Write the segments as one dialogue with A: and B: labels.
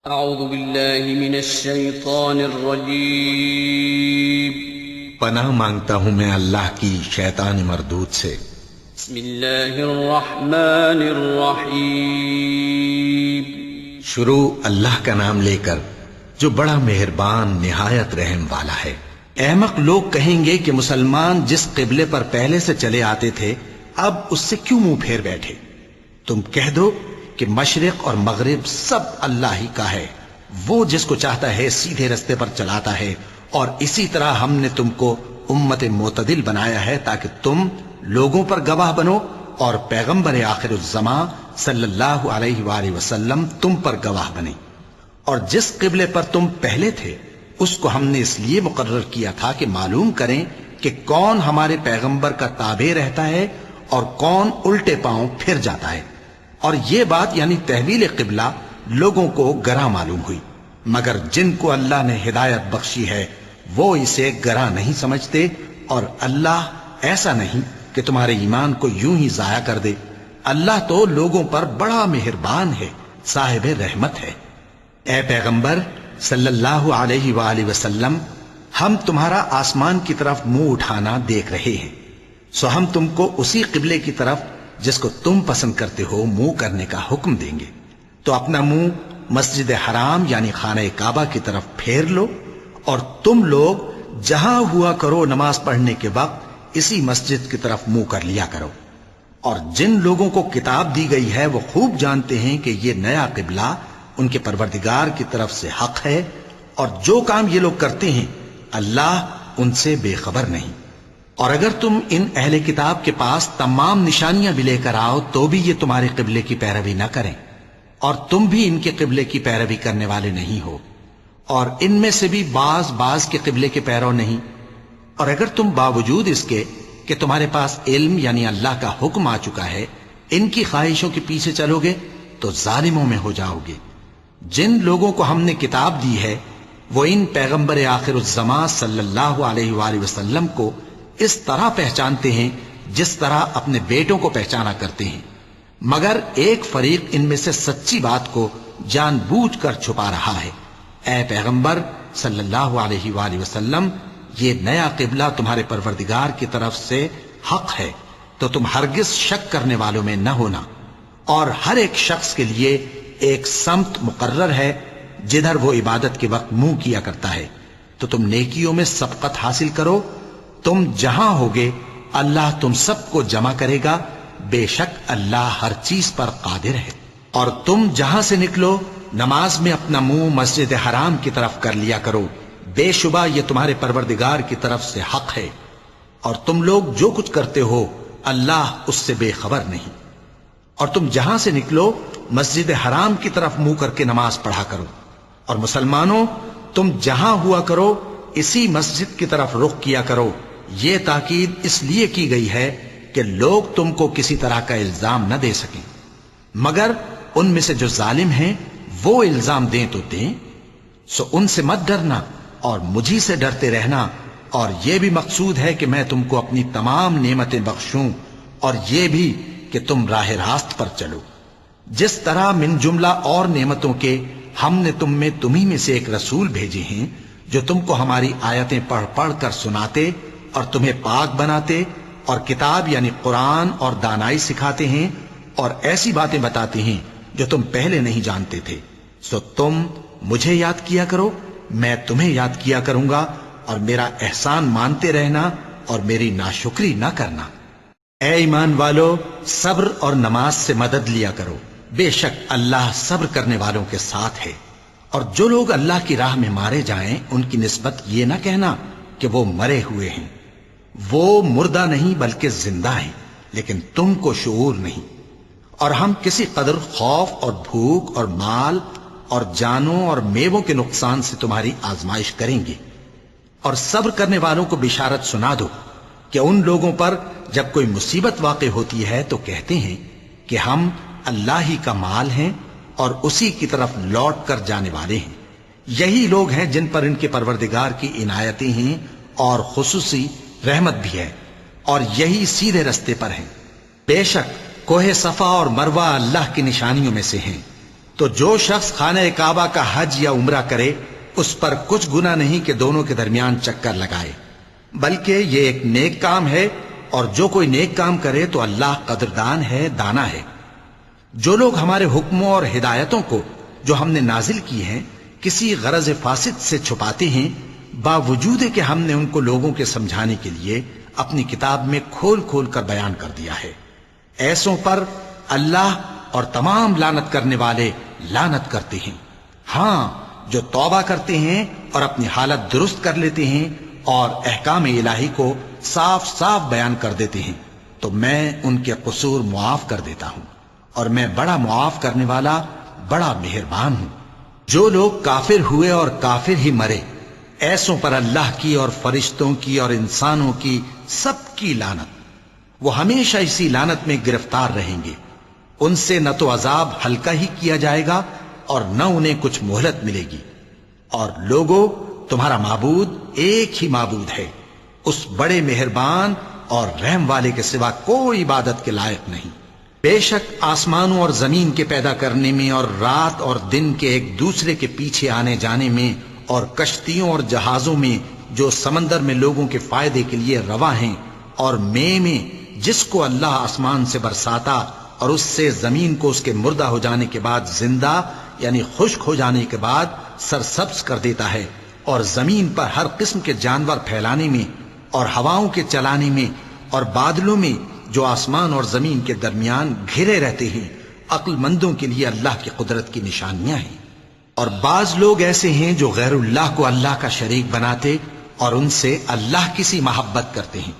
A: اعوذ باللہ من الشیطان الرجیم
B: پناہ مانگتا ہوں میں اللہ کی شیطان مردود سے۔
A: بسم اللہ الرحمن الرحیم
B: شروع اللہ کا نام لے کر جو بڑا مہربان نہایت رحم والا ہے۔ احمق لوگ کہیں گے کہ مسلمان جس قبلے پر پہلے سے چلے آتے تھے اب اس سے کیوں منہ پھیر بیٹھے؟ تم کہہ دو کہ مشرق اور مغرب سب اللہ ہی کا ہے، وہ جس کو چاہتا ہے سیدھے رستے پر چلاتا ہے، اور اسی طرح ہم نے تم کو امت معتدل بنایا ہے تاکہ تم لوگوں پر گواہ بنو اور پیغمبر آخر الزمان صلی اللہ علیہ وآلہ وسلم تم پر گواہ بنے۔ اور جس قبلے پر تم پہلے تھے اس کو ہم نے اس لیے مقرر کیا تھا کہ معلوم کریں کہ کون ہمارے پیغمبر کا تابع رہتا ہے اور کون الٹے پاؤں پھر جاتا ہے۔ اور یہ بات یعنی تحویل قبلہ لوگوں کو گراں معلوم ہوئی، مگر جن کو اللہ نے ہدایت بخشی ہے وہ اسے گراں نہیں سمجھتے، اور اللہ ایسا نہیں کہ تمہارے ایمان کو یوں ہی ضائع کر دے۔ اللہ تو لوگوں پر بڑا مہربان ہے، صاحب رحمت ہے۔ اے پیغمبر صلی اللہ علیہ وآلہ وسلم، ہم تمہارا آسمان کی طرف منہ اٹھانا دیکھ رہے ہیں، سو ہم تم کو اسی قبلے کی طرف جس کو تم پسند کرتے ہو منہ کرنے کا حکم دیں گے۔ تو اپنا منہ مسجد حرام یعنی خانہ کعبہ کی طرف پھیر لو، اور تم لوگ جہاں ہوا کرو نماز پڑھنے کے وقت اسی مسجد کی طرف منہ کر لیا کرو۔ اور جن لوگوں کو کتاب دی گئی ہے وہ خوب جانتے ہیں کہ یہ نیا قبلہ ان کے پروردگار کی طرف سے حق ہے، اور جو کام یہ لوگ کرتے ہیں اللہ ان سے بے خبر نہیں۔ اور اگر تم ان اہل کتاب کے پاس تمام نشانیاں بھی لے کر آؤ تو بھی یہ تمہارے قبلے کی پیروی نہ کریں، اور تم بھی ان کے قبلے کی پیروی کرنے والے نہیں ہو، اور ان میں سے بھی بعض کے قبلے کے پیرو نہیں۔ اور اگر تم باوجود اس کے کہ تمہارے پاس علم یعنی اللہ کا حکم آ چکا ہے ان کی خواہشوں کے پیچھے چلو گے تو ظالموں میں ہو جاؤ گے۔ جن لوگوں کو ہم نے کتاب دی ہے وہ ان پیغمبر آخر الزمان صلی اللہ علیہ وآلہ وسلم کو اس طرح پہچانتے ہیں جس طرح اپنے بیٹوں کو پہچانا کرتے ہیں، مگر ایک فریق ان میں سے سچی بات کو جان بوجھ کر چھپا رہا ہے۔ اے پیغمبر صلی اللہ علیہ وآلہ وسلم، یہ نیا قبلہ تمہارے پروردگار کی طرف سے حق ہے، تو تم ہرگز شک کرنے والوں میں نہ ہونا، اور ہر ایک شخص کے لیے ایک سمت مقرر ہے جدھر وہ عبادت کے وقت منہ کیا کرتا ہے، تو تم نیکیوں میں سبقت حاصل کرو۔ تم جہاں ہوگے اللہ تم سب کو جمع کرے گا، بے شک اللہ ہر چیز پر قادر ہے۔ اور تم جہاں سے نکلو نماز میں اپنا منہ مسجد حرام کی طرف کر لیا کرو، بے شبہ یہ تمہارے پروردگار کی طرف سے حق ہے، اور تم لوگ جو کچھ کرتے ہو اللہ اس سے بے خبر نہیں۔ اور تم جہاں سے نکلو مسجد حرام کی طرف منہ کر کے نماز پڑھا کرو، اور مسلمانوں تم جہاں ہوا کرو اسی مسجد کی طرف رخ کیا کرو۔ یہ تاکید اس لیے کی گئی ہے کہ لوگ تم کو کسی طرح کا الزام نہ دے سکیں، مگر ان میں سے جو ظالم ہیں وہ الزام دیں تو دیں، سو ان سے مت ڈرنا اور مجھی سے ڈرتے رہنا، اور یہ بھی مقصود ہے کہ میں تم کو اپنی تمام نعمتیں بخشوں، اور یہ بھی کہ تم راہ راست پر چلو۔ جس طرح من جملہ اور نعمتوں کے ہم نے تمہیں میں سے ایک رسول بھیجے ہیں جو تم کو ہماری آیتیں پڑھ پڑھ کر سناتے اور تمہیں پاک بناتے، اور کتاب یعنی قرآن اور دانائی سکھاتے ہیں، اور ایسی باتیں بتاتے ہیں جو تم پہلے نہیں جانتے تھے، سو تم مجھے یاد کیا کرو، میں تمہیں یاد کیا کروں گا، اور میرا احسان مانتے رہنا اور میری ناشکری نہ کرنا۔ اے ایمان والو، صبر اور نماز سے مدد لیا کرو، بے شک اللہ صبر کرنے والوں کے ساتھ ہے۔ اور جو لوگ اللہ کی راہ میں مارے جائیں ان کی نسبت یہ نہ کہنا کہ وہ مرے ہوئے ہیں، وہ مردہ نہیں بلکہ زندہ ہیں، لیکن تم کو شعور نہیں۔ اور ہم کسی قدر خوف اور بھوک اور مال اور جانوں اور میووں کے نقصان سے تمہاری آزمائش کریں گے، اور صبر کرنے والوں کو بشارت سنا دو کہ ان لوگوں پر جب کوئی مصیبت واقع ہوتی ہے تو کہتے ہیں کہ ہم اللہ ہی کا مال ہیں اور اسی کی طرف لوٹ کر جانے والے ہیں۔ یہی لوگ ہیں جن پر ان کے پروردگار کی عنایتیں ہیں اور خصوصی رحمت بھی ہے، اور یہی سیدھے رستے پر ہیں۔ بے شک کوہ صفا اور مروہ اللہ کی نشانیوں میں سے ہیں، تو جو شخص خانہ کعبہ کا حج یا عمرہ کرے اس پر کچھ گناہ نہیں کہ دونوں کے درمیان چکر لگائے، بلکہ یہ ایک نیک کام ہے، اور جو کوئی نیک کام کرے تو اللہ قدردان ہے، دانا ہے۔ جو لوگ ہمارے حکموں اور ہدایتوں کو جو ہم نے نازل کی ہیں کسی غرض فاسد سے چھپاتے ہیں، باوجود کہ ہم نے ان کو لوگوں کے سمجھانے کے لیے اپنی کتاب میں کھول کھول کر بیان کر دیا ہے، ایسوں پر اللہ اور تمام لعنت کرنے والے لعنت کرتے ہیں۔ ہاں، جو توبہ کرتے ہیں اور اپنی حالت درست کر لیتے ہیں اور احکام الہی کو صاف صاف بیان کر دیتے ہیں تو میں ان کے قصور معاف کر دیتا ہوں، اور میں بڑا معاف کرنے والا، بڑا مہربان ہوں۔ جو لوگ کافر ہوئے اور کافر ہی مرے، ایسوں پر اللہ کی اور فرشتوں کی اور انسانوں کی سب کی لعنت، وہ ہمیشہ اسی لعنت میں گرفتار رہیں گے۔ ان سے نہ تو عذاب ہلکا ہی کیا جائے گا اور نہ انہیں کچھ مہلت ملے گی۔ اور لوگوں، تمہارا معبود ایک ہی معبود ہے، اس بڑے مہربان اور رحم والے کے سوا کوئی عبادت کے لائق نہیں۔ بے شک آسمانوں اور زمین کے پیدا کرنے میں اور رات اور دن کے ایک دوسرے کے پیچھے آنے جانے میں اور کشتیوں اور جہازوں میں جو سمندر میں لوگوں کے فائدے کے لیے رواں ہیں، اور میں جس کو اللہ آسمان سے برساتا اور اس سے زمین کو اس کے مردہ ہو جانے کے بعد زندہ یعنی خشک ہو جانے کے بعد سرسبز کر دیتا ہے، اور زمین پر ہر قسم کے جانور پھیلانے میں اور ہواؤں کے چلانے میں اور بادلوں میں جو آسمان اور زمین کے درمیان گھرے رہتے ہیں، عقل مندوں کے لیے اللہ کی قدرت کی نشانیاں ہیں۔ اور بعض لوگ ایسے ہیں جو غیر اللہ کو اللہ کا شریک بناتے اور ان سے اللہ کی سی محبت کرتے ہیں،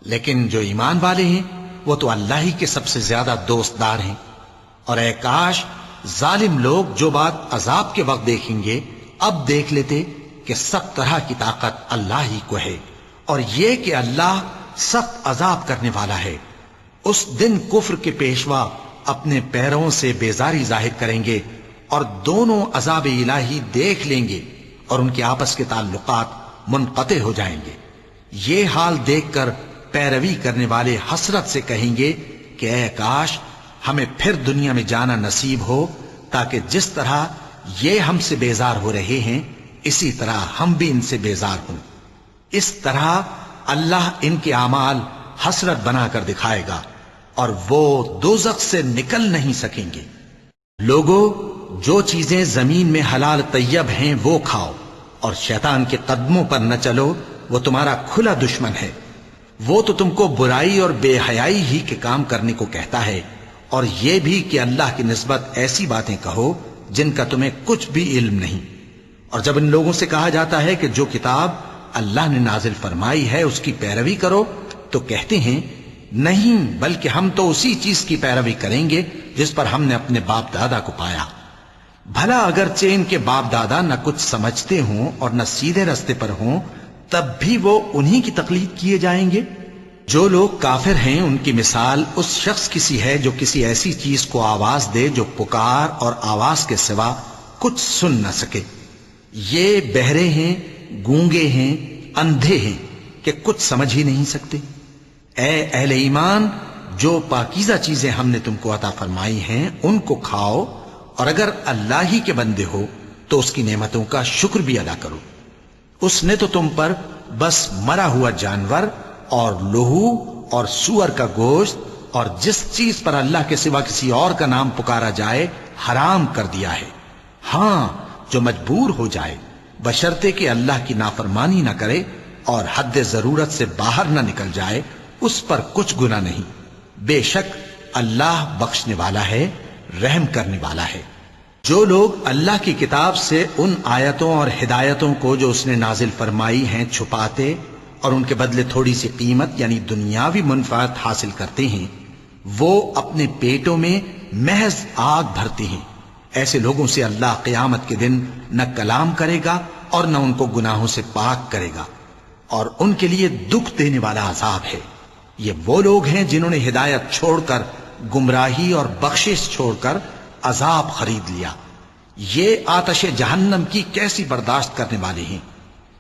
B: لیکن جو ایمان والے ہیں وہ تو اللہ ہی کے سب سے زیادہ دوست دار ہیں۔ اور اے کاش ظالم لوگ جو بات عذاب کے وقت دیکھیں گے اب دیکھ لیتے کہ سب طرح کی طاقت اللہ ہی کو ہے، اور یہ کہ اللہ سخت عذاب کرنے والا ہے۔ اس دن کفر کے پیشوا اپنے پیروں سے بیزاری ظاہر کریں گے اور دونوں عذاب الہی دیکھ لیں گے اور ان کے آپس کے تعلقات منقطع ہو جائیں گے۔ یہ حال دیکھ کر پیروی کرنے والے حسرت سے کہیں گے کہ اے کاش ہمیں پھر دنیا میں جانا نصیب ہو، تاکہ جس طرح یہ ہم سے بیزار ہو رہے ہیں اسی طرح ہم بھی ان سے بیزار ہوں۔ اس طرح اللہ ان کے اعمال حسرت بنا کر دکھائے گا اور وہ دوزخ سے نکل نہیں سکیں گے۔ لوگوں، جو چیزیں زمین میں حلال طیب ہیں وہ کھاؤ، اور شیطان کے قدموں پر نہ چلو، وہ تمہارا کھلا دشمن ہے۔ وہ تو تم کو برائی اور بے حیائی ہی کے کام کرنے کو کہتا ہے، اور یہ بھی کہ اللہ کی نسبت ایسی باتیں کہو جن کا تمہیں کچھ بھی علم نہیں۔ اور جب ان لوگوں سے کہا جاتا ہے کہ جو کتاب اللہ نے نازل فرمائی ہے اس کی پیروی کرو، تو کہتے ہیں نہیں، بلکہ ہم تو اسی چیز کی پیروی کریں گے جس پر ہم نے اپنے باپ دادا کو پایا۔ بھلا اگرچہ ان کے باپ دادا نہ کچھ سمجھتے ہوں اور نہ سیدھے رستے پر ہوں، تب بھی وہ انہی کی تقلید کیے جائیں گے۔ جو لوگ کافر ہیں ان کی مثال اس شخص کی سی ہے جو کسی ایسی چیز کو آواز دے جو پکار اور آواز کے سوا کچھ سن نہ سکے۔ یہ بہرے ہیں، گونگے ہیں، اندھے ہیں کہ کچھ سمجھ ہی نہیں سکتے۔ اے اہل ایمان، جو پاکیزہ چیزیں ہم نے تم کو عطا فرمائی ہیں ان کو کھاؤ، اور اگر اللہ ہی کے بندے ہو تو اس کی نعمتوں کا شکر بھی ادا کرو۔ اس نے تو تم پر بس مرا ہوا جانور اور لہو اور سور کا گوشت اور جس چیز پر اللہ کے سوا کسی اور کا نام پکارا جائے حرام کر دیا ہے۔ ہاں، جو مجبور ہو جائے بشرطے کہ اللہ کی نافرمانی نہ کرے اور حد ضرورت سے باہر نہ نکل جائے، اس پر کچھ گناہ نہیں۔ بے شک اللہ بخشنے والا ہے، رحم کرنے والا ہے۔ جو لوگ اللہ کی کتاب سے ان آیتوں اور ہدایتوں کو جو اس نے نازل فرمائی ہیں چھپاتے اور ان کے بدلے تھوڑی سی قیمت یعنی دنیاوی منفعت حاصل کرتے ہیں، وہ اپنے پیٹوں میں محض آگ بھرتے ہیں۔ ایسے لوگوں سے اللہ قیامت کے دن نہ کلام کرے گا اور نہ ان کو گناہوں سے پاک کرے گا، اور ان کے لیے دکھ دینے والا عذاب ہے۔ یہ وہ لوگ ہیں جنہوں نے ہدایت چھوڑ کر گمراہی اور بخشش چھوڑ کر عذاب خرید لیا۔ یہ آتش جہنم کی کیسی برداشت کرنے والے ہیں۔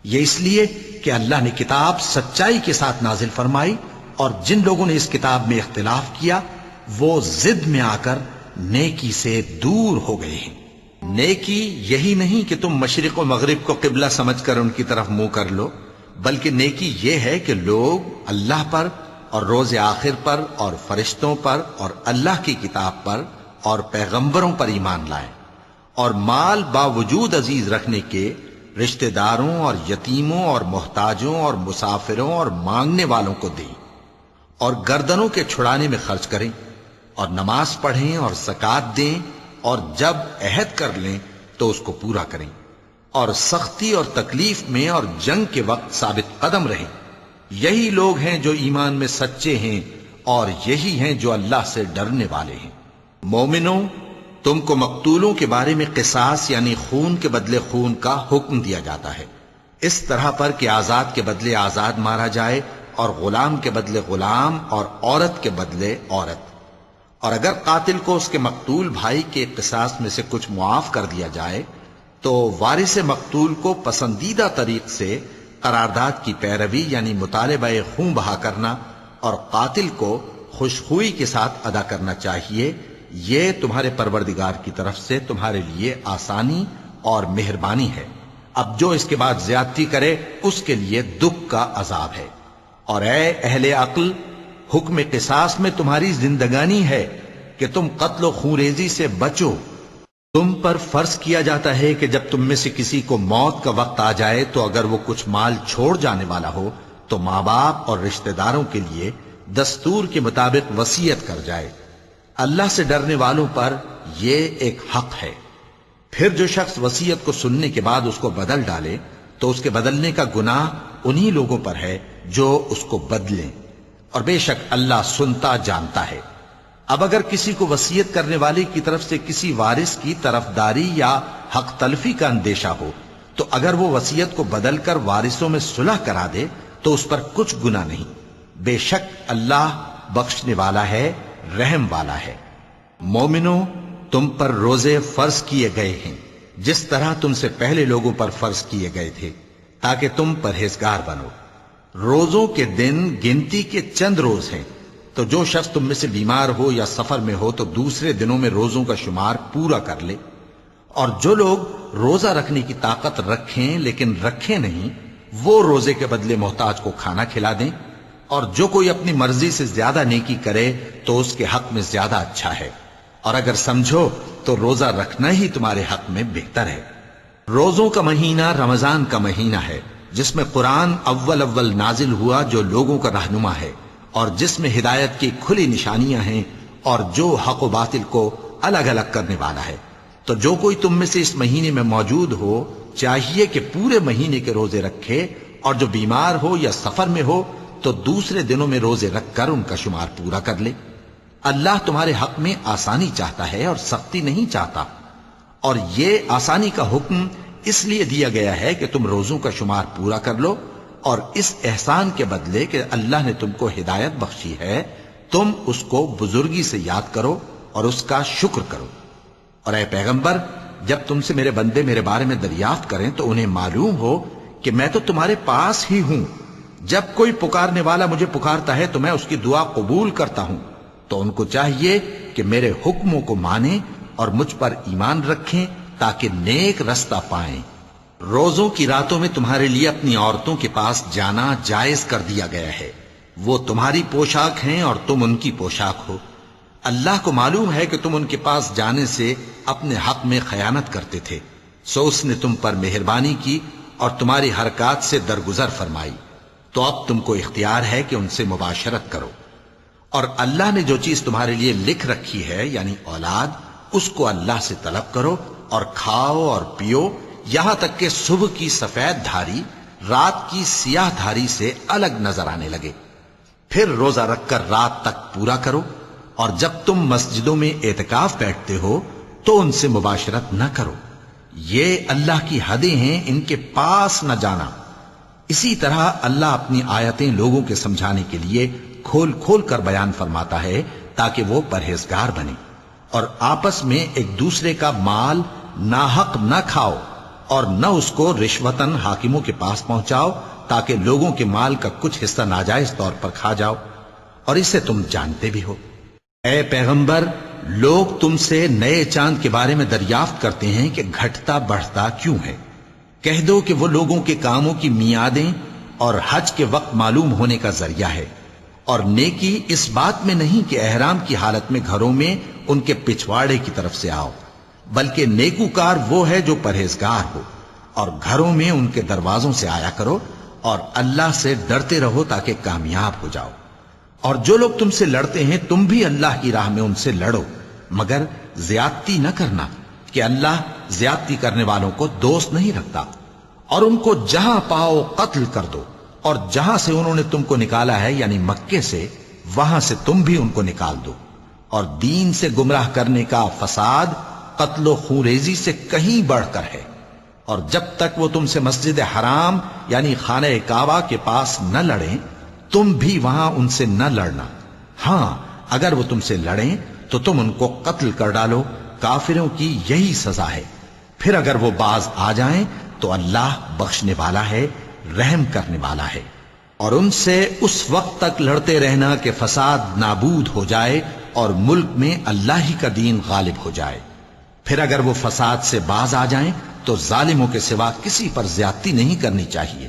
B: یہ اس لیے کہ اللہ نے کتاب سچائی کے ساتھ نازل فرمائی، اور جن لوگوں نے اس کتاب میں اختلاف کیا وہ ضد میں آ کر نیکی سے دور ہو گئے ہیں۔ نیکی یہی نہیں کہ تم مشرق و مغرب کو قبلہ سمجھ کر ان کی طرف منہ کر لو، بلکہ نیکی یہ ہے کہ لوگ اللہ پر اور روز آخر پر اور فرشتوں پر اور اللہ کی کتاب پر اور پیغمبروں پر ایمان لائیں، اور مال باوجود عزیز رکھنے کے رشتہ داروں اور یتیموں اور محتاجوں اور مسافروں اور مانگنے والوں کو دیں، اور گردنوں کے چھڑانے میں خرچ کریں، اور نماز پڑھیں اور زکوٰۃ دیں، اور جب عہد کر لیں تو اس کو پورا کریں، اور سختی اور تکلیف میں اور جنگ کے وقت ثابت قدم رہیں۔ یہی لوگ ہیں جو ایمان میں سچے ہیں، اور یہی ہیں جو اللہ سے ڈرنے والے ہیں۔ مومنوں، تم کو مقتولوں کے بارے میں قصاص یعنی خون کے بدلے خون کا حکم دیا جاتا ہے، اس طرح پر کہ آزاد کے بدلے آزاد مارا جائے، اور غلام کے بدلے غلام، اور عورت کے بدلے عورت۔ اور اگر قاتل کو اس کے مقتول بھائی کے قصاص میں سے کچھ معاف کر دیا جائے تو وارث مقتول کو پسندیدہ طریق سے قرارداد کی پیروی یعنی مطالبہ خون بہا کرنا اور قاتل کو خوشخوئی کے ساتھ ادا کرنا چاہیے۔ یہ تمہارے پروردگار کی طرف سے تمہارے لیے آسانی اور مہربانی ہے۔ اب جو اس کے بعد زیادتی کرے اس کے لیے دکھ کا عذاب ہے۔ اور اے اہل عقل، حکم قصاص میں تمہاری زندگانی ہے کہ تم قتل و خونریزی سے بچو۔ تم پر فرض کیا جاتا ہے کہ جب تم میں سے کسی کو موت کا وقت آ جائے تو اگر وہ کچھ مال چھوڑ جانے والا ہو تو ماں باپ اور رشتہ داروں کے لیے دستور کے مطابق وصیت کر جائے۔ اللہ سے ڈرنے والوں پر یہ ایک حق ہے۔ پھر جو شخص وصیت کو سننے کے بعد اس کو بدل ڈالے تو اس کے بدلنے کا گناہ انہی لوگوں پر ہے جو اس کو بدلیں، اور بے شک اللہ سنتا جانتا ہے۔ اب اگر کسی کو وصیت کرنے والے کی طرف سے کسی وارث کی طرفداری یا حق تلفی کا اندیشہ ہو تو اگر وہ وصیت کو بدل کر وارثوں میں صلح کرا دے تو اس پر کچھ گناہ نہیں، بے شک اللہ بخشنے والا ہے، رحم والا ہے۔ مومنوں، تم پر روزے فرض کیے گئے ہیں جس طرح تم سے پہلے لوگوں پر فرض کیے گئے تھے تاکہ تم پرہیزگار بنو۔ روزوں کے دن گنتی کے چند روز ہیں، تو جو شخص تم میں سے بیمار ہو یا سفر میں ہو تو دوسرے دنوں میں روزوں کا شمار پورا کر لے۔ اور جو لوگ روزہ رکھنے کی طاقت رکھیں لیکن رکھیں نہیں، وہ روزے کے بدلے محتاج کو کھانا کھلا دیں۔ اور جو کوئی اپنی مرضی سے زیادہ نیکی کرے تو اس کے حق میں زیادہ اچھا ہے، اور اگر سمجھو تو روزہ رکھنا ہی تمہارے حق میں بہتر ہے۔ روزوں کا مہینہ رمضان کا مہینہ ہے جس میں قرآن اول نازل ہوا، جو لوگوں کا رہنما ہے اور جس میں ہدایت کی کھلی نشانیاں ہیں اور جو حق و باطل کو الگ الگ کرنے والا ہے۔ تو جو کوئی تم میں سے اس مہینے میں موجود ہو چاہیے کہ پورے مہینے کے روزے رکھے، اور جو بیمار ہو یا سفر میں ہو تو دوسرے دنوں میں روزے رکھ کر ان کا شمار پورا کر لے۔ اللہ تمہارے حق میں آسانی چاہتا ہے اور سختی نہیں چاہتا، اور یہ آسانی کا حکم اس لیے دیا گیا ہے کہ تم روزوں کا شمار پورا کر لو، اور اس احسان کے بدلے کہ اللہ نے تم کو ہدایت بخشی ہے تم اس کو بزرگی سے یاد کرو اور اس کا شکر کرو۔ اور اے پیغمبر، جب تم سے میرے بندے میرے بارے میں دریافت کریں تو انہیں معلوم ہو کہ میں تو تمہارے پاس ہی ہوں۔ جب کوئی پکارنے والا مجھے پکارتا ہے تو میں اس کی دعا قبول کرتا ہوں، تو ان کو چاہیے کہ میرے حکموں کو مانیں اور مجھ پر ایمان رکھیں تاکہ نیک رستہ پائیں۔ روزوں کی راتوں میں تمہارے لیے اپنی عورتوں کے پاس جانا جائز کر دیا گیا ہے، وہ تمہاری پوشاک ہیں اور تم ان کی پوشاک ہو۔ اللہ کو معلوم ہے کہ تم ان کے پاس جانے سے اپنے حق میں خیانت کرتے تھے، سو اس نے تم پر مہربانی کی اور تمہاری حرکات سے درگزر فرمائی، تو اب تم کو اختیار ہے کہ ان سے مباشرت کرو۔ اور اللہ نے جو چیز تمہارے لیے لکھ رکھی ہے یعنی اولاد، اس کو اللہ سے طلب کرو اور کھاؤ اور پیو، یہاں تک کہ صبح کی سفید دھاری رات کی سیاہ دھاری سے الگ نظر آنے لگے، پھر روزہ رکھ کر رات تک پورا کرو۔ اور جب تم مسجدوں میں اعتکاف بیٹھتے ہو تو ان سے مباشرت نہ کرو، یہ اللہ کی حدیں ہیں، ان کے پاس نہ جانا۔ اسی طرح اللہ اپنی آیتیں لوگوں کے سمجھانے کے لیے کھول کھول کر بیان فرماتا ہے تاکہ وہ پرہیزگار بنے۔ اور آپس میں ایک دوسرے کا مال ناحق نہ کھاؤ اور نہ اس کو رشوتاً حاکموں کے پاس پہنچاؤ تاکہ لوگوں کے مال کا کچھ حصہ ناجائز طور پر کھا جاؤ، اور اسے تم جانتے بھی ہو۔ اے پیغمبر، لوگ تم سے نئے چاند کے بارے میں دریافت کرتے ہیں کہ گھٹتا بڑھتا کیوں ہے۔ کہہ دو کہ وہ لوگوں کے کاموں کی میعادیں اور حج کے وقت معلوم ہونے کا ذریعہ ہے، اور نیکی اس بات میں نہیں کہ احرام کی حالت میں گھروں میں ان کے پچھواڑے کی طرف سے آؤ، بلکہ نیکوکار وہ ہے جو پرہیزگار ہو، اور گھروں میں ان کے دروازوں سے آیا کرو اور اللہ سے ڈرتے رہو تاکہ کامیاب ہو جاؤ۔ اور جو لوگ تم سے لڑتے ہیں تم بھی اللہ کی راہ میں ان سے لڑو، مگر زیادتی نہ کرنا کہ اللہ زیادتی کرنے والوں کو دوست نہیں رکھتا۔ اور ان کو جہاں پاؤ قتل کر دو، اور جہاں سے انہوں نے تم کو نکالا ہے یعنی مکے سے، وہاں سے تم بھی ان کو نکال دو۔ اور دین سے گمراہ کرنے کا فساد قتل و خونریزی سے کہیں بڑھ کر ہے، اور جب تک وہ تم سے مسجد حرام یعنی خانہ کعبہ کے پاس نہ لڑیں تم بھی وہاں ان سے نہ لڑنا۔ ہاں اگر وہ تم سے لڑیں تو تم ان کو قتل کر ڈالو، کافروں کی یہی سزا ہے۔ پھر اگر وہ باز آ جائیں تو اللہ بخشنے والا ہے، رحم کرنے والا ہے۔ اور ان سے اس وقت تک لڑتے رہنا کہ فساد نابود ہو جائے اور ملک میں اللہ ہی کا دین غالب ہو جائے۔ پھر اگر وہ فساد سے باز آ جائیں تو ظالموں کے سوا کسی پر زیادتی نہیں کرنی چاہیے۔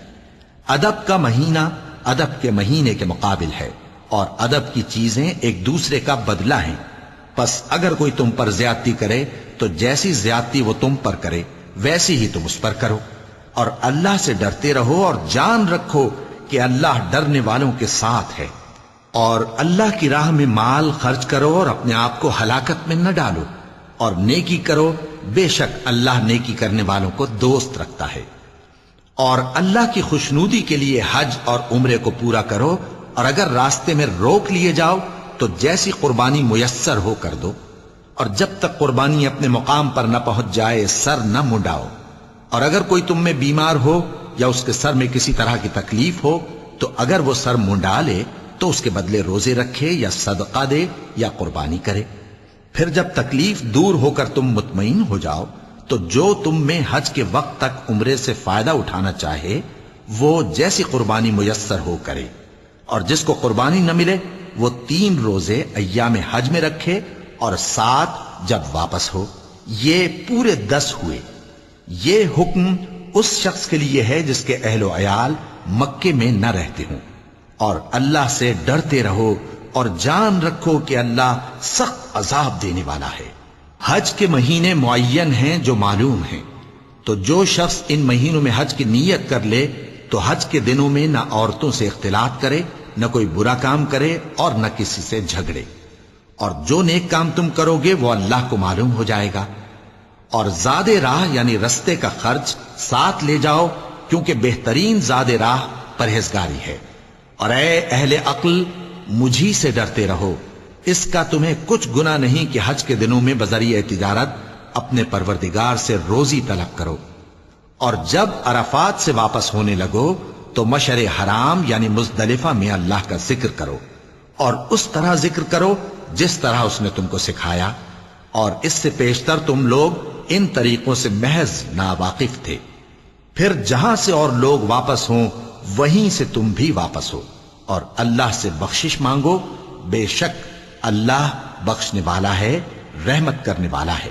B: ادب کا مہینہ ادب کے مہینے کے مقابل ہے، اور ادب کی چیزیں ایک دوسرے کا بدلہ ہیں۔ پس اگر کوئی تم پر زیادتی کرے تو جیسی زیادتی وہ تم پر کرے ویسی ہی تم اس پر کرو، اور اللہ سے ڈرتے رہو اور جان رکھو کہ اللہ ڈرنے والوں کے ساتھ ہے۔ اور اللہ کی راہ میں مال خرچ کرو اور اپنے آپ کو ہلاکت میں نہ ڈالو، اور نیکی کرو، بے شک اللہ نیکی کرنے والوں کو دوست رکھتا ہے۔ اور اللہ کی خوشنودی کے لیے حج اور عمرے کو پورا کرو، اور اگر راستے میں روک لیے جاؤ تو جیسی قربانی میسر ہو کر دو، اور جب تک قربانی اپنے مقام پر نہ پہنچ جائے سر نہ منڈاؤ۔ اور اگر کوئی تم میں بیمار ہو یا اس کے سر میں کسی طرح کی تکلیف ہو تو اگر وہ سر منڈا لے تو اس کے بدلے روزے رکھے یا صدقہ دے یا قربانی کرے۔ پھر جب تکلیف دور ہو کر تم مطمئن ہو جاؤ تو جو تم میں حج کے وقت تک عمرے سے فائدہ اٹھانا چاہے وہ جیسی قربانی میسر ہو کرے، اور جس کو قربانی نہ ملے وہ 3 روزے ایام حج میں رکھے اور 7 جب واپس ہو، یہ پورے 10 ہوئے۔ یہ حکم اس شخص کے لیے ہے جس کے اہل و عیال مکے میں نہ رہتے ہوں۔ اور اللہ سے ڈرتے رہو اور جان رکھو کہ اللہ سخت عذاب دینے والا ہے۔ حج کے مہینے معین ہیں جو معلوم ہیں، تو جو شخص ان مہینوں میں حج کی نیت کر لے تو حج کے دنوں میں نہ عورتوں سے اختلاط کرے، نہ کوئی برا کام کرے اور نہ کسی سے جھگڑے۔ اور جو نیک کام تم کرو گے وہ اللہ کو معلوم ہو جائے گا۔ اور زاد راہ یعنی رستے کا خرچ ساتھ لے جاؤ، کیونکہ بہترین زاد راہ پرہیزگاری ہے۔ اور اے اہل عقل، مجھی سے ڈرتے رہو، اس کا تمہیں کچھ گناہ نہیں کہ حج کے دنوں میں بذریعہ تجارت اپنے پروردگار سے روزی طلب کرو۔ اور جب عرفات سے واپس ہونے لگو تو مشعر حرام یعنی مزدلفہ میں اللہ کا ذکر کرو، اور اس طرح ذکر کرو جس طرح اس نے تم کو سکھایا، اور اس سے پیشتر تم لوگ ان طریقوں سے محض ناواقف تھے۔ پھر جہاں سے اور لوگ واپس ہوں وہیں سے تم بھی واپس ہو، اور اللہ سے بخشش مانگو، بے شک اللہ بخشنے والا ہے، رحمت کرنے والا ہے۔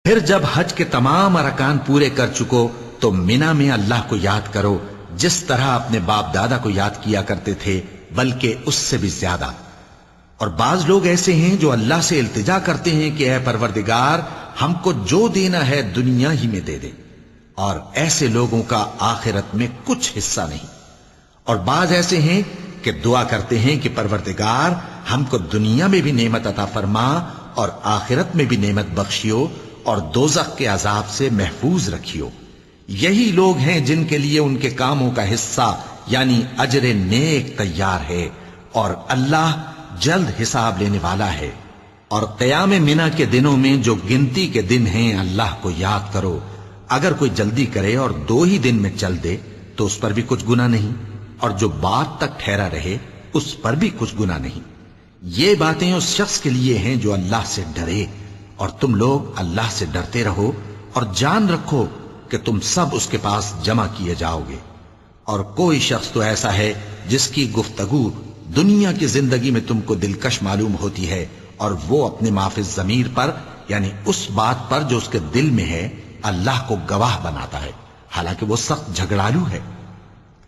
B: پھر جب حج کے تمام ارکان پورے کر چکو تو منا میں اللہ کو یاد کرو جس طرح اپنے باپ دادا کو یاد کیا کرتے تھے، بلکہ اس سے بھی زیادہ۔ اور بعض لوگ ایسے ہیں جو اللہ سے التجا کرتے ہیں کہ اے پروردگار ہم کو جو دینا ہے دنیا ہی میں دے دے، اور ایسے لوگوں کا آخرت میں کچھ حصہ نہیں۔ اور بعض ایسے ہیں کہ دعا کرتے ہیں کہ پروردگار ہم کو دنیا میں بھی نعمت عطا فرما اور آخرت میں بھی نعمت بخشیو اور دوزخ کے عذاب سے محفوظ رکھیو۔ یہی لوگ ہیں جن کے لیے ان کے کاموں کا حصہ یعنی اجر نیک تیار ہے، اور اللہ جلد حساب لینے والا ہے۔ اور قیام منا کے دنوں میں جو گنتی کے دن ہیں اللہ کو یاد کرو۔ اگر کوئی جلدی کرے اور 2 ہی دن میں چل دے تو اس پر بھی کچھ گناہ نہیں، اور جو بات تک ٹھہرا رہے اس پر بھی کچھ گناہ نہیں۔ یہ باتیں اس شخص کے لیے ہیں جو اللہ سے ڈرے، اور تم لوگ اللہ سے ڈرتے رہو اور جان رکھو کہ تم سب اس کے پاس جمع کیے جاؤ گے۔ اور کوئی شخص تو ایسا ہے جس کی گفتگو دنیا کی زندگی میں تم کو دلکش معلوم ہوتی ہے اور وہ اپنے معافی ضمیر پر یعنی اس بات پر جو اس کے دل میں ہے اللہ کو گواہ بناتا ہے، حالانکہ وہ سخت جھگڑالو ہے۔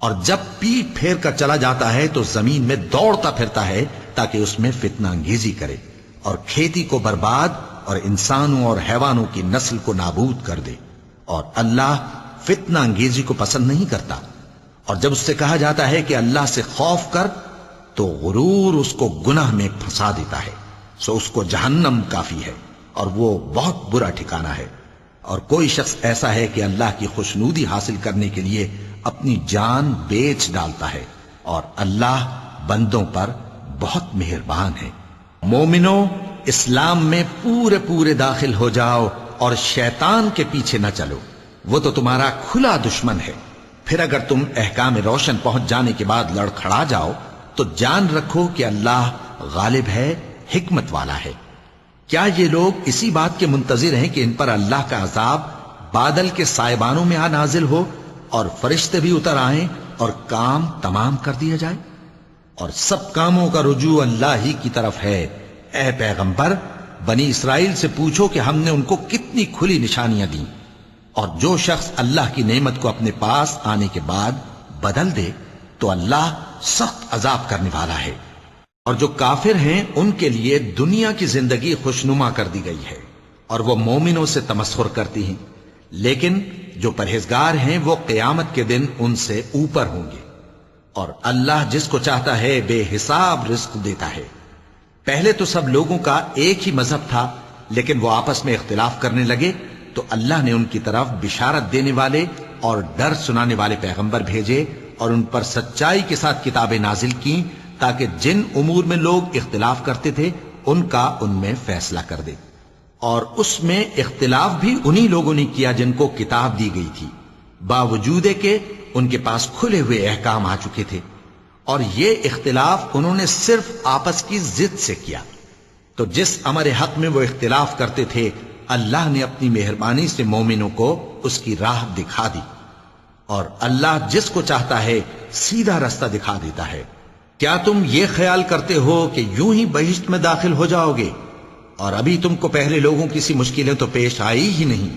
B: اور جب پیٹ پھیر کر چلا جاتا ہے تو زمین میں دوڑتا پھرتا ہے تاکہ اس میں فتنہ انگیزی کرے اور کھیتی کو برباد اور انسانوں اور حیوانوں کی نسل کو نابود کر دے، اور اللہ فتنہ انگیزی کو پسند نہیں کرتا۔ اور جب اس سے کہا جاتا ہے کہ اللہ سے خوف کر تو غرور اس کو گناہ میں پھنسا دیتا ہے، سو اس کو جہنم کافی ہے اور وہ بہت برا ٹھکانہ ہے۔ اور کوئی شخص ایسا ہے کہ اللہ کی خوشنودی حاصل کرنے کے لیے اپنی جان بیچ ڈالتا ہے، اور اللہ بندوں پر بہت مہربان ہے۔ مومنو، اسلام میں پورے پورے داخل ہو جاؤ اور شیطان کے پیچھے نہ چلو، وہ تو تمہارا کھلا دشمن ہے۔ پھر اگر تم احکام روشن پہنچ جانے کے بعد لڑکھڑا جاؤ تو جان رکھو کہ اللہ غالب ہے، حکمت والا ہے۔ کیا یہ لوگ اسی بات کے منتظر ہیں کہ ان پر اللہ کا عذاب بادل کے سائبانوں میں آ نازل ہو اور فرشتے بھی اتر آئیں اور کام تمام کر دیا جائے؟ اور سب کاموں کا رجوع اللہ ہی کی طرف ہے۔ اے پیغمبر، بنی اسرائیل سے پوچھو کہ ہم نے ان کو کتنی کھلی نشانیاں دیں، اور جو شخص اللہ کی نعمت کو اپنے پاس آنے کے بعد بدل دے تو اللہ سخت عذاب کرنے والا ہے۔ اور جو کافر ہیں ان کے لیے دنیا کی زندگی خوشنما کر دی گئی ہے اور وہ مومنوں سے تمسخر کرتی ہیں، لیکن جو پرہیزگار ہیں وہ قیامت کے دن ان سے اوپر ہوں گے۔ اور اللہ جس کو چاہتا ہے بے حساب رزق دیتا ہے۔ پہلے تو سب لوگوں کا ایک ہی مذہب تھا، لیکن وہ آپس میں اختلاف کرنے لگے تو اللہ نے ان کی طرف بشارت دینے والے اور ڈر سنانے والے پیغمبر بھیجے اور ان پر سچائی کے ساتھ کتابیں نازل کی تاکہ جن امور میں لوگ اختلاف کرتے تھے ان کا ان میں فیصلہ کر دے۔ اور اس میں اختلاف بھی انہی لوگوں نے کیا جن کو کتاب دی گئی تھی، باوجود کہ ان کے پاس کھلے ہوئے احکام آ چکے تھے، اور یہ اختلاف انہوں نے صرف آپس کی ضد سے کیا۔ تو جس امر حق میں وہ اختلاف کرتے تھے اللہ نے اپنی مہربانی سے مومنوں کو اس کی راہ دکھا دی، اور اللہ جس کو چاہتا ہے سیدھا رستہ دکھا دیتا ہے۔ کیا تم یہ خیال کرتے ہو کہ یوں ہی بہشت میں داخل ہو جاؤ گے؟ اور ابھی تم کو پہلے لوگوں کی سی مشکلیں تو پیش آئی ہی نہیں۔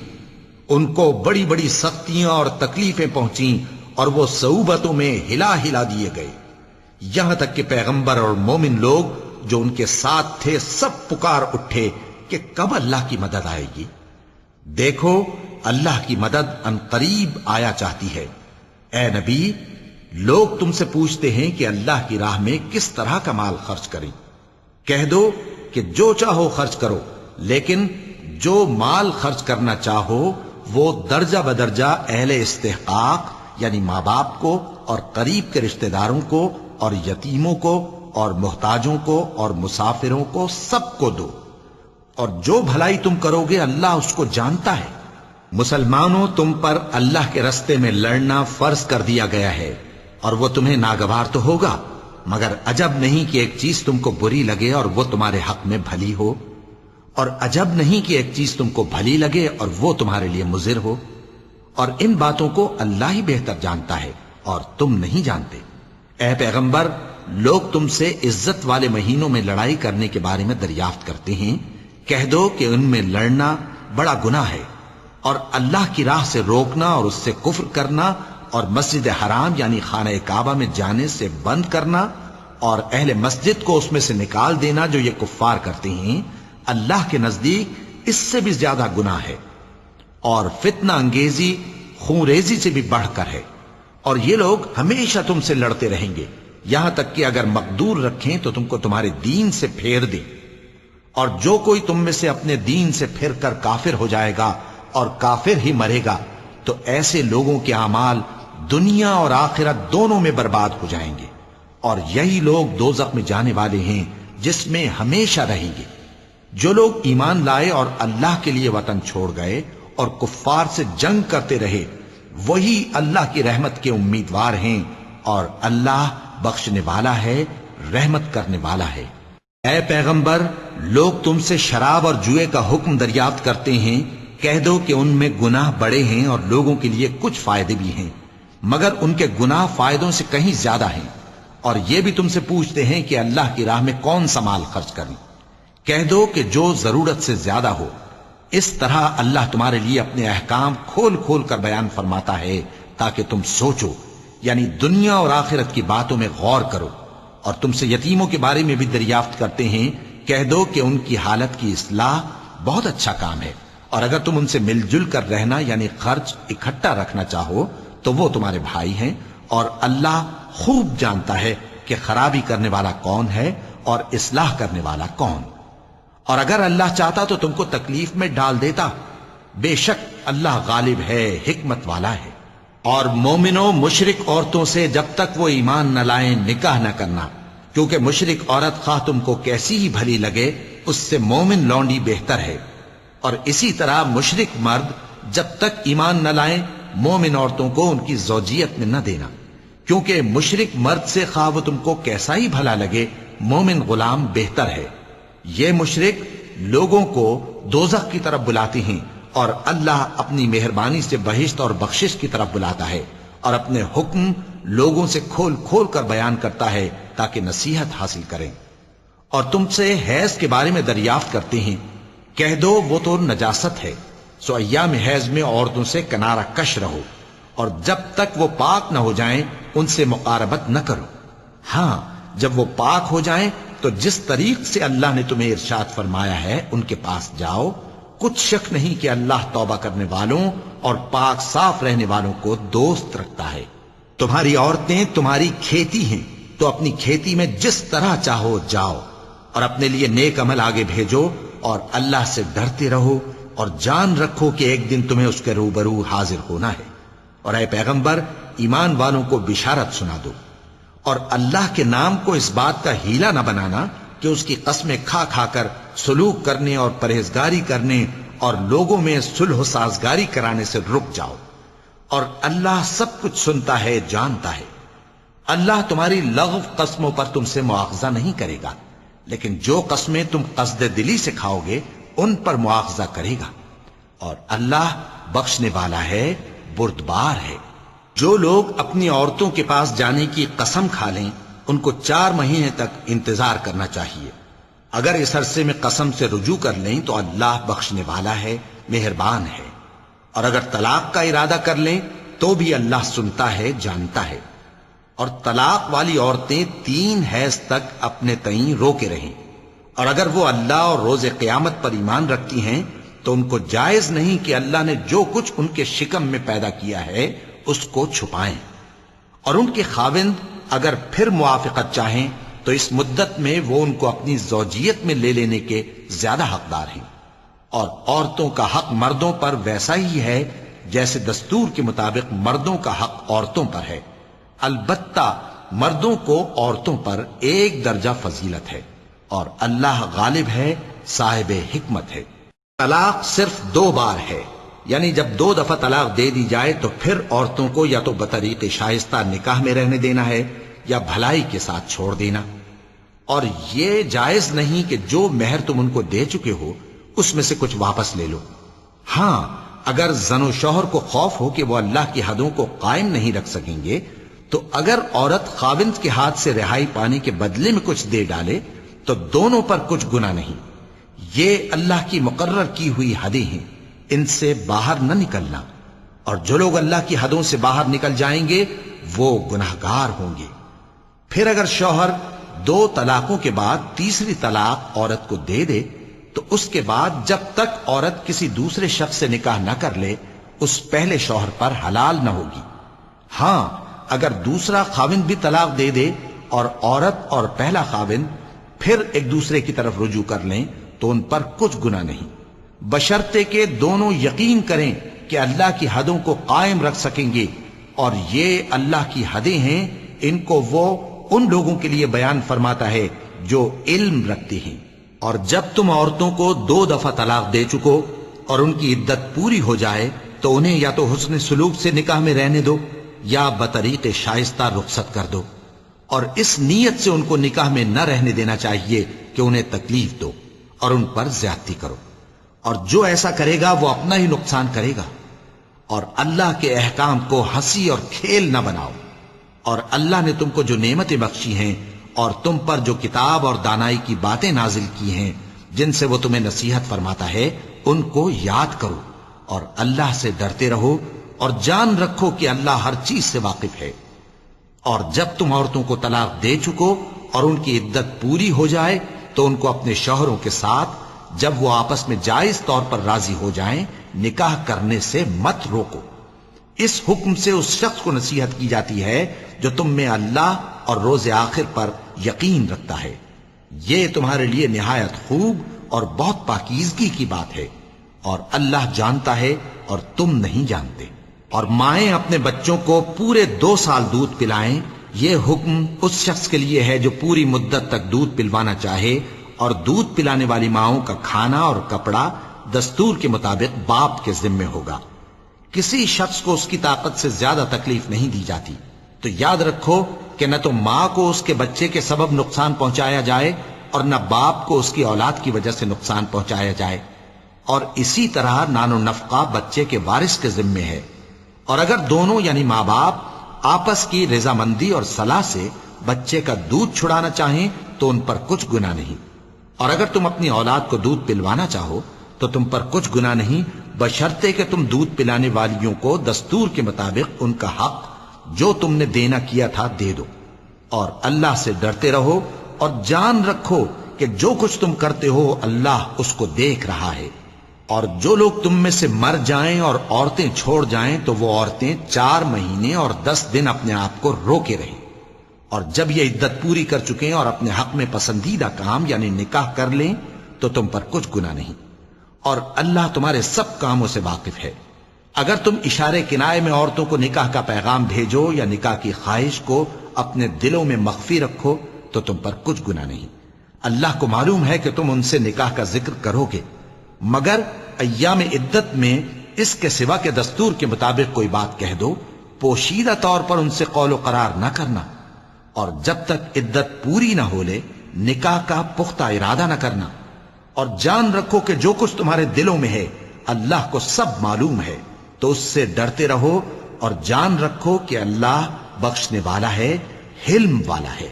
B: ان کو بڑی بڑی سختیاں اور تکلیفیں پہنچیں اور وہ صعوبتوں میں ہلا ہلا دیے گئے، یہاں تک کہ پیغمبر اور مومن لوگ جو ان کے ساتھ تھے سب پکار اٹھے کہ کب اللہ کی مدد آئے گی۔ دیکھو اللہ کی مدد ان قریب آیا چاہتی ہے۔ اے نبی، لوگ تم سے پوچھتے ہیں کہ اللہ کی راہ میں کس طرح کا مال خرچ کریں۔ کہہ دو کہ جو چاہو خرچ کرو، لیکن جو مال خرچ کرنا چاہو وہ درجہ بدرجہ اہل استحقاق یعنی ماں باپ کو اور قریب کے رشتہ داروں کو اور یتیموں کو اور محتاجوں کو اور مسافروں کو سب کو دو، اور جو بھلائی تم کرو گے اللہ اس کو جانتا ہے۔ مسلمانوں، تم پر اللہ کے رستے میں لڑنا فرض کر دیا گیا ہے، اور وہ تمہیں ناگوار تو ہوگا، مگر عجب نہیں کہ ایک چیز تم کو بری لگے اور وہ تمہارے حق میں بھلی ہو، اور عجب نہیں کہ ایک چیز تم کو بھلی لگے اور وہ تمہارے لیے مضر ہو، اور ان باتوں کو اللہ ہی بہتر جانتا ہے اور تم نہیں جانتے۔ اے پیغمبر، لوگ تم سے عزت والے مہینوں میں لڑائی کرنے کے بارے میں دریافت کرتے ہیں، کہہ دو کہ ان میں لڑنا بڑا گناہ ہے، اور اللہ کی راہ سے روکنا اور اس سے کفر کرنا اور مسجد حرام یعنی خانہ کعبہ میں جانے سے بند کرنا اور اہل مسجد کو اس میں سے نکال دینا جو یہ کفار کرتے ہیں، اللہ کے نزدیک اس سے بھی زیادہ گناہ ہے، اور فتنہ انگیزی خونریزی سے بھی بڑھ کر ہے۔ اور یہ لوگ ہمیشہ تم سے لڑتے رہیں گے، یہاں تک کہ اگر مقدور رکھیں تو تم کو تمہارے دین سے پھیر دیں، اور جو کوئی تم میں سے اپنے دین سے پھر کر کافر ہو جائے گا اور کافر ہی مرے گا تو ایسے لوگوں کے اعمال دنیا اور آخرت دونوں میں برباد ہو جائیں گے، اور یہی لوگ دوزخ میں جانے والے ہیں جس میں ہمیشہ رہیں گے۔ جو لوگ ایمان لائے اور اللہ کے لیے وطن چھوڑ گئے اور کفار سے جنگ کرتے رہے وہی اللہ کی رحمت کے امیدوار ہیں، اور اللہ بخشنے والا ہے، رحمت کرنے والا ہے۔ اے پیغمبر، لوگ تم سے شراب اور جوئے کا حکم دریافت کرتے ہیں، کہہ دو کہ ان میں گناہ بڑے ہیں اور لوگوں کے لیے کچھ فائدے بھی ہیں، مگر ان کے گناہ فائدوں سے کہیں زیادہ ہیں۔ اور یہ بھی تم سے پوچھتے ہیں کہ اللہ کی راہ میں کون سا مال خرچ کریں، کہہ دو کہ جو ضرورت سے زیادہ ہو. اس طرح اللہ تمہارے لیے اپنے احکام کھول کھول کر بیان فرماتا ہے تاکہ تم سوچو، یعنی دنیا اور آخرت کی باتوں میں غور کرو. اور تم سے یتیموں کے بارے میں بھی دریافت کرتے ہیں، کہہ دو کہ ان کی حالت کی اصلاح بہت اچھا کام ہے، اور اگر تم ان سے مل جل کر رہنا یعنی خرچ اکٹھا رکھنا چاہو تو وہ تمہارے بھائی ہیں، اور اللہ خوب جانتا ہے کہ خرابی کرنے والا کون ہے اور اصلاح کرنے والا کون. اور اگر اللہ چاہتا تو تم کو تکلیف میں ڈال دیتا، بے شک اللہ غالب ہے، حکمت والا ہے. اور مومنوں مشرک عورتوں سے جب تک وہ ایمان نہ لائیں نکاح نہ کرنا، کیونکہ مشرک عورت خواہ تم کو کیسی ہی بھلی لگے اس سے مومن لونڈی بہتر ہے. اور اسی طرح مشرک مرد جب تک ایمان نہ لائیں مومن عورتوں کو ان کی زوجیت میں نہ دینا، کیونکہ مشرک مرد سے خواہ وہ تم کو کیسا ہی بھلا لگے مومن غلام بہتر ہے. یہ مشرک لوگوں کو دوزخ کی طرف بلاتے ہیں، اور اللہ اپنی مہربانی سے بہشت اور بخشش کی طرف بلاتا ہے، اور اپنے حکم لوگوں سے کھول کھول کر بیان کرتا ہے تاکہ نصیحت حاصل کریں. اور تم سے حیض کے بارے میں دریافت کرتے ہیں، کہہ دو وہ تو نجاست ہے، سو ایام حیض میں عورتوں سے کنارہ کش رہو، اور جب تک وہ پاک نہ ہو جائیں ان سے مقاربت نہ کرو. ہاں جب وہ پاک ہو جائیں تو جس طریق سے اللہ نے تمہیں ارشاد فرمایا ہے ان کے پاس جاؤ. کچھ شک نہیں کہ اللہ توبہ کرنے والوں اور پاک صاف رہنے والوں کو دوست رکھتا ہے. تمہاری عورتیں تمہاری کھیتی ہیں، تو اپنی کھیتی میں جس طرح چاہو جاؤ، اور اپنے لیے نیک عمل آگے بھیجو، اور اللہ سے ڈرتے رہو، اور جان رکھو کہ ایک دن تمہیں اس کے روبرو حاضر ہونا ہے. اور اے پیغمبر ایمان والوں کو بشارت سنا دو، اور اللہ کے نام کو اس بات کا ہیلا نہ بنانا کہ اس کی قسمیں کھا کھا کر سلوک کرنے اور پرہیزگاری کرنے اور لوگوں میں صلح و سازگاری کرانے سے رک جاؤ. اور اللہ سب کچھ سنتا ہے، جانتا ہے. اللہ تمہاری لغو قسموں پر تم سے مواخذہ نہیں کرے گا، لیکن جو قسمیں تم قصد دلی سے کھاؤ گے ان پر مواخذہ کرے گا. اور اللہ بخشنے والا ہے، بردبار ہے. جو لوگ اپنی عورتوں کے پاس جانے کی قسم کھا لیں ان کو 4 مہینے تک انتظار کرنا چاہیے. اگر اس عرصے میں قسم سے رجوع کر لیں تو اللہ بخشنے والا ہے، مہربان ہے. اور اگر طلاق کا ارادہ کر لیں تو بھی اللہ سنتا ہے، جانتا ہے. اور طلاق والی عورتیں 3 حیض تک اپنے تئیں روکے رہیں، اور اگر وہ اللہ اور روز قیامت پر ایمان رکھتی ہیں تو ان کو جائز نہیں کہ اللہ نے جو کچھ ان کے شکم میں پیدا کیا ہے اس کو چھپائیں. اور ان کے خاوند اگر پھر موافقت چاہیں تو اس مدت میں وہ ان کو اپنی زوجیت میں لے لینے کے زیادہ حقدار ہیں. اور عورتوں کا حق مردوں پر ویسا ہی ہے جیسے دستور کے مطابق مردوں کا حق عورتوں پر ہے. البتہ مردوں کو عورتوں پر 1 درجہ فضیلت ہے، اور اللہ غالب ہے، صاحب حکمت ہے. طلاق صرف 2 بار ہے، یعنی جب 2 دفعہ طلاق دے دی جائے تو پھر عورتوں کو یا تو بطریق شائستہ نکاح میں رہنے دینا ہے یا بھلائی کے ساتھ چھوڑ دینا. اور یہ جائز نہیں کہ جو مہر تم ان کو دے چکے ہو اس میں سے کچھ واپس لے لو. ہاں اگر زن و شوہر کو خوف ہو کہ وہ اللہ کی حدوں کو قائم نہیں رکھ سکیں گے تو اگر عورت خاوند کے ہاتھ سے رہائی پانے کے بدلے میں کچھ دے ڈالے تو دونوں پر کچھ گناہ نہیں. یہ اللہ کی مقرر کی ہوئی حدیں ہیں، ان سے باہر نہ نکلنا. اور جو لوگ اللہ کی حدوں سے باہر نکل جائیں گے وہ گناہگار ہوں گے. پھر اگر شوہر 2 طلاقوں کے بعد تیسری طلاق عورت کو دے دے تو اس کے بعد جب تک عورت کسی دوسرے شخص سے نکاح نہ کر لے اس پہلے شوہر پر حلال نہ ہوگی. ہاں اگر دوسرا خاوند بھی طلاق دے دے اور عورت اور پہلا خاوند پھر ایک دوسرے کی طرف رجوع کر لیں تو ان پر کچھ گناہ نہیں، بشرطے کہ دونوں یقین کریں کہ اللہ کی حدوں کو قائم رکھ سکیں گے. اور یہ اللہ کی حدیں ہیں، ان کو وہ ان لوگوں کے لیے بیان فرماتا ہے جو علم رکھتے ہیں. اور جب تم عورتوں کو 2 دفعہ طلاق دے چکو اور ان کی عدت پوری ہو جائے تو انہیں یا تو حسن سلوک سے نکاح میں رہنے دو یا بطریق شائستہ رخصت کر دو. اور اس نیت سے ان کو نکاح میں نہ رہنے دینا چاہیے کہ انہیں تکلیف دو اور ان پر زیادتی کرو. اور جو ایسا کرے گا وہ اپنا ہی نقصان کرے گا. اور اللہ کے احکام کو ہنسی اور کھیل نہ بناؤ. اور اللہ نے تم کو جو نعمتیں بخشی ہیں اور تم پر جو کتاب اور دانائی کی باتیں نازل کی ہیں جن سے وہ تمہیں نصیحت فرماتا ہے ان کو یاد کرو، اور اللہ سے ڈرتے رہو، اور جان رکھو کہ اللہ ہر چیز سے واقف ہے۔ اور جب تم عورتوں کو طلاق دے چکو اور ان کی عدت پوری ہو جائے تو ان کو اپنے شوہروں کے ساتھ جب وہ آپس میں جائز طور پر راضی ہو جائیں نکاح کرنے سے مت روکو۔ اس حکم سے اس شخص کو نصیحت کی جاتی ہے جو تم میں اللہ اور روز آخر پر یقین رکھتا ہے۔ یہ تمہارے لیے نہایت خوب اور بہت پاکیزگی کی بات ہے، اور اللہ جانتا ہے اور تم نہیں جانتے۔ اور مائیں اپنے بچوں کو پورے 2 سال دودھ پلائیں، یہ حکم اس شخص کے لیے ہے جو پوری مدت تک دودھ پلوانا چاہے، اور دودھ پلانے والی ماؤں کا کھانا اور کپڑا دستور کے مطابق باپ کے ذمے ہوگا۔ کسی شخص کو اس کی طاقت سے زیادہ تکلیف نہیں دی جاتی، تو یاد رکھو کہ نہ تو ماں کو اس کے بچے کے سبب نقصان پہنچایا جائے اور نہ باپ کو اس کی اولاد کی وجہ سے نقصان پہنچایا جائے، اور اسی طرح نان و نفقہ بچے کے وارث کے ذمے ہے۔ اور اگر دونوں یعنی ماں باپ آپس کی رضامندی اور صلاح سے بچے کا دودھ چھڑانا چاہیں تو ان پر کچھ گناہ نہیں، اور اگر تم اپنی اولاد کو دودھ پلوانا چاہو تو تم پر کچھ گناہ نہیں، بشرطے کہ تم دودھ پلانے والیوں کو دستور کے مطابق ان کا حق جو تم نے دینا کیا تھا دے دو۔ اور اللہ سے ڈرتے رہو اور جان رکھو کہ جو کچھ تم کرتے ہو اللہ اس کو دیکھ رہا ہے۔ اور جو لوگ تم میں سے مر جائیں اور عورتیں چھوڑ جائیں تو وہ عورتیں 4 مہینے اور 10 دن اپنے آپ کو روکے رہیں، اور جب یہ عدت پوری کر چکیں اور اپنے حق میں پسندیدہ کام یعنی نکاح کر لیں تو تم پر کچھ گناہ نہیں، اور اللہ تمہارے سب کاموں سے واقف ہے۔ اگر تم اشارے کنائے میں عورتوں کو نکاح کا پیغام بھیجو یا نکاح کی خواہش کو اپنے دلوں میں مخفی رکھو تو تم پر کچھ گناہ نہیں۔ اللہ کو معلوم ہے کہ تم ان سے نکاح کا ذکر کرو گے، مگر ایام عدت میں اس کے سوا کے دستور کے مطابق کوئی بات کہہ دو، پوشیدہ طور پر ان سے قول و قرار نہ کرنا، اور جب تک عدت پوری نہ ہو لے نکاح کا پختہ ارادہ نہ کرنا۔ اور جان رکھو کہ جو کچھ تمہارے دلوں میں ہے اللہ کو سب معلوم ہے، تو اس سے ڈرتے رہو اور جان رکھو کہ اللہ بخشنے والا ہے، حلم والا ہے۔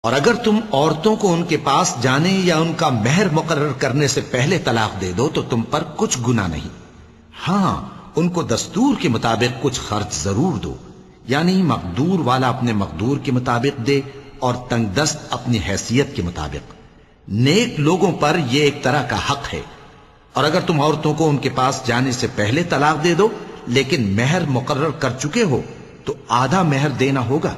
B: اور اگر تم عورتوں کو ان کے پاس جانے یا ان کا مہر مقرر کرنے سے پہلے طلاق دے دو تو تم پر کچھ گناہ نہیں، ہاں ان کو دستور کے مطابق کچھ خرچ ضرور دو، یعنی مقدور والا اپنے مقدور کے مطابق دے اور تنگ دست اپنی حیثیت کے مطابق۔ نیک لوگوں پر یہ ایک طرح کا حق ہے۔ اور اگر تم عورتوں کو ان کے پاس جانے سے پہلے طلاق دے دو لیکن مہر مقرر کر چکے ہو تو آدھا مہر دینا ہوگا۔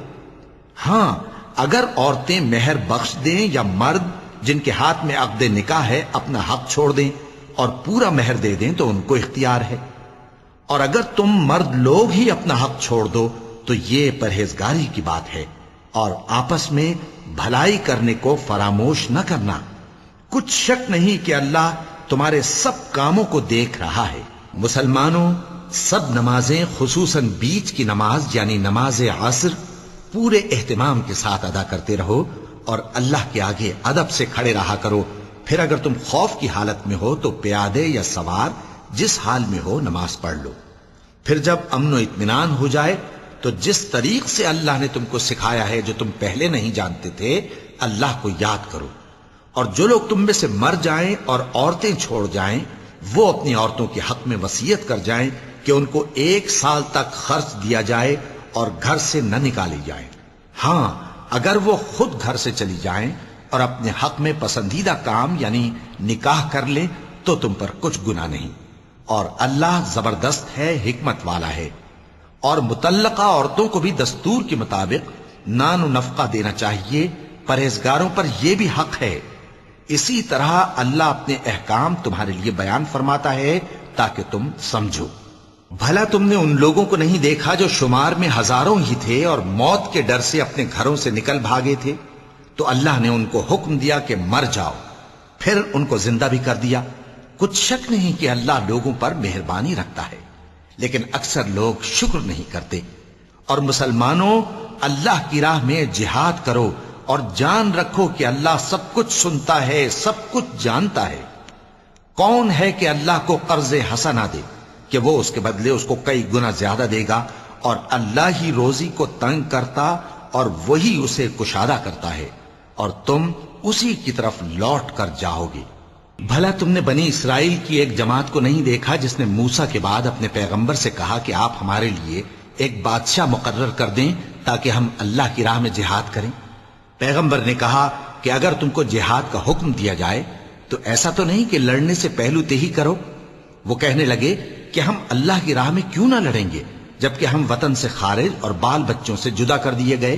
B: ہاں اگر عورتیں مہر بخش دیں یا مرد جن کے ہاتھ میں عقد نکاح ہے اپنا حق چھوڑ دیں اور پورا مہر دے دیں تو ان کو اختیار ہے۔ اور اگر تم مرد لوگ ہی اپنا حق چھوڑ دو تو یہ پرہیزگاری کی بات ہے، اور آپس میں بھلائی کرنے کو فراموش نہ کرنا۔ کچھ شک نہیں کہ اللہ تمہارے سب کاموں کو دیکھ رہا ہے۔ مسلمانوں، سب نمازیں خصوصاً بیچ کی نماز یعنی نماز عصر پورے اہتمام کے ساتھ ادا کرتے رہو، اور اللہ کے آگے ادب سے کھڑے رہا کرو۔ پھر اگر تم خوف کی حالت میں ہو تو پیادے یا سوار جس حال میں ہو نماز پڑھ لو۔ پھر جب امن و اطمینان ہو جائے تو جس طریق سے اللہ نے تم کو سکھایا ہے جو تم پہلے نہیں جانتے تھے اللہ کو یاد کرو۔ اور جو لوگ تم میں سے مر جائیں اور عورتیں چھوڑ جائیں وہ اپنی عورتوں کے حق میں وصیت کر جائیں کہ ان کو 1 سال تک خرچ دیا جائے اور گھر سے نہ نکالی جائیں۔ ہاں اگر وہ خود گھر سے چلی جائیں اور اپنے حق میں پسندیدہ کام یعنی نکاح کر لیں تو تم پر کچھ گناہ نہیں، اور اللہ زبردست ہے، حکمت والا ہے۔ اور مطلقہ عورتوں کو بھی دستور کے مطابق نان و نفقہ دینا چاہیے، پرہیزگاروں پر یہ بھی حق ہے۔ اسی طرح اللہ اپنے احکام تمہارے لیے بیان فرماتا ہے تاکہ تم سمجھو۔ بھلا تم نے ان لوگوں کو نہیں دیکھا جو شمار میں ہزاروں ہی تھے اور موت کے ڈر سے اپنے گھروں سے نکل بھاگے تھے، تو اللہ نے ان کو حکم دیا کہ مر جاؤ، پھر ان کو زندہ بھی کر دیا۔ کچھ شک نہیں کہ اللہ لوگوں پر مہربانی رکھتا ہے، لیکن اکثر لوگ شکر نہیں کرتے۔ اور مسلمانوں، اللہ کی راہ میں جہاد کرو اور جان رکھو کہ اللہ سب کچھ سنتا ہے، سب کچھ جانتا ہے۔ کون ہے کہ اللہ کو قرض حسنہ دے کہ وہ اس کے بدلے اس کو کئی گنا زیادہ دے گا، اور اللہ ہی روزی کو تنگ کرتا اور وہی اسے کشادہ کرتا ہے، اور تم اسی کی طرف لوٹ کر جاؤ گے۔ بھلا تم نے بنی اسرائیل کی ایک جماعت کو نہیں دیکھا جس نے موسیٰ کے بعد اپنے پیغمبر سے کہا کہ آپ ہمارے لیے ایک بادشاہ مقرر کر دیں تاکہ ہم اللہ کی راہ میں جہاد کریں؟ پیغمبر نے کہا کہ اگر تم کو جہاد کا حکم دیا جائے تو ایسا تو نہیں کہ لڑنے سے پہلو تہی کرو۔ وہ کہنے لگے کہ ہم اللہ کی راہ میں کیوں نہ لڑیں گے جبکہ ہم وطن سے خارج اور بال بچوں سے جدا کر دیے گئے۔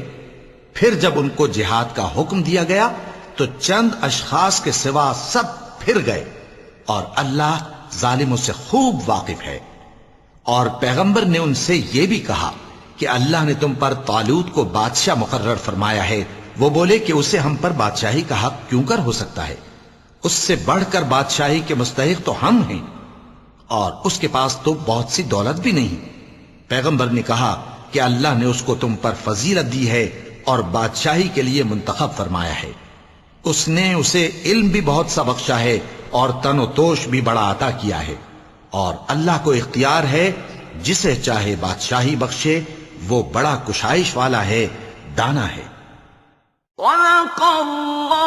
B: پھر جب ان کو جہاد کا حکم دیا گیا تو چند اشخاص کے سوا سب پھر گئے، اور اللہ ظالموں سے خوب واقف ہے۔ اور پیغمبر نے ان سے یہ بھی کہا کہ اللہ نے تم پر طالوت کو بادشاہ مقرر فرمایا ہے۔ وہ بولے کہ اسے ہم پر بادشاہی کا حق کیوں کر ہو سکتا ہے؟ اس سے بڑھ کر بادشاہی کے مستحق تو ہم ہیں، اور اس کے پاس تو بہت سی دولت بھی نہیں۔ پیغمبر نے کہا کہ اللہ نے اس کو تم پر فضیلت دی ہے اور بادشاہی کے لیے منتخب فرمایا ہے۔ اس نے اسے علم بھی بہت سا بخشا ہے اور تن و توش بھی بڑا عطا کیا ہے، اور اللہ کو اختیار ہے جسے چاہے بادشاہی بخشے، وہ بڑا کشائش والا ہے، دانا ہے۔
C: وَلَقَ اللَّهُ